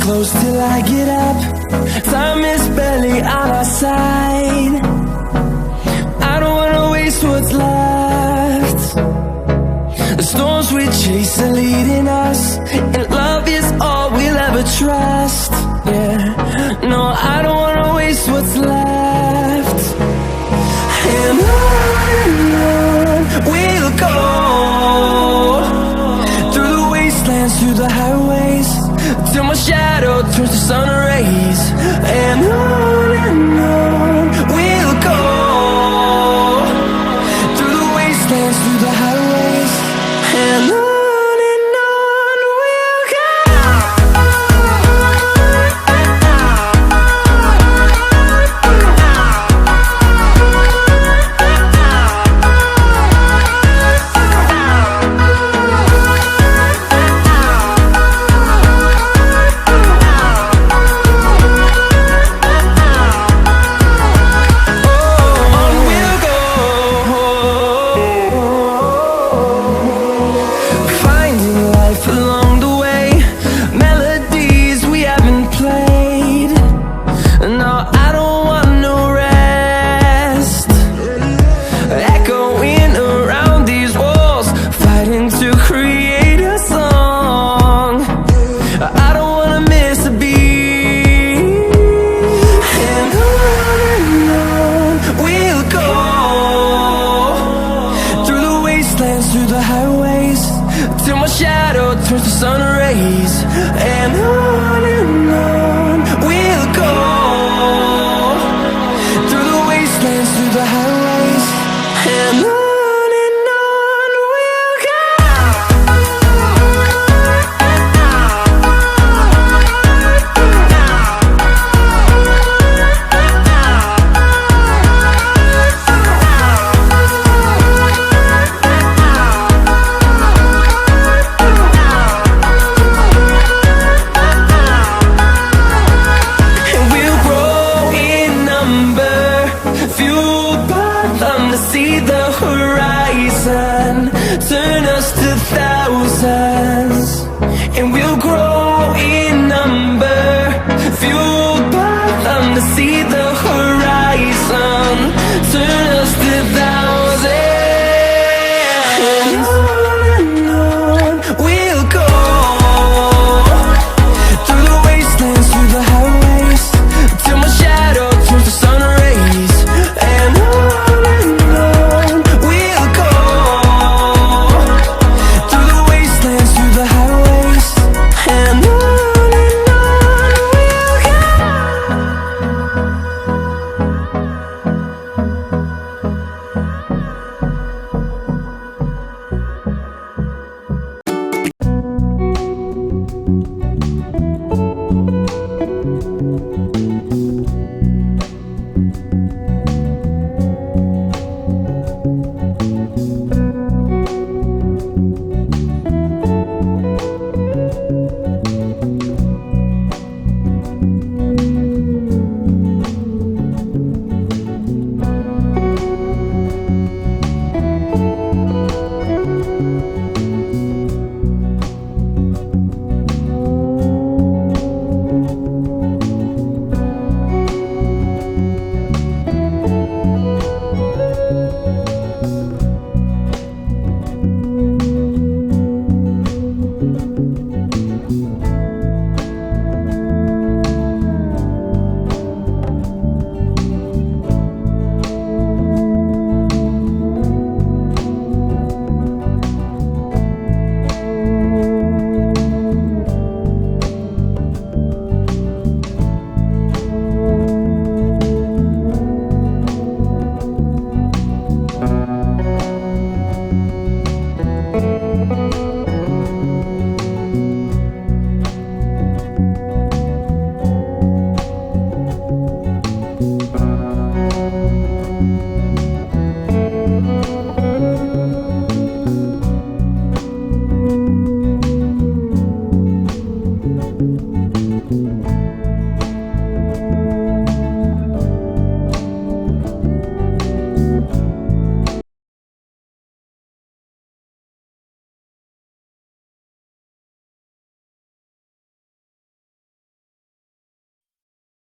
close till I get up. Time is barely on our side. I don't wanna waste what's left. The storms we chase are leading us, and love is all we'll ever trust. Yeah, no, I don't wanna waste what's left. And on we'll go, through the wastelands, through the highways, till my shadow turns to sun rays. And on we'll go, through the wastelands, through the highways, and on we'll go. Through the highways, till my shadow turns to sun rays. And on we'll go, through the wastelands, through the highways, and on we'll go. See the horizon, turn us to thousands, and we'll grow in number, fueled by them. To see the horizon, turn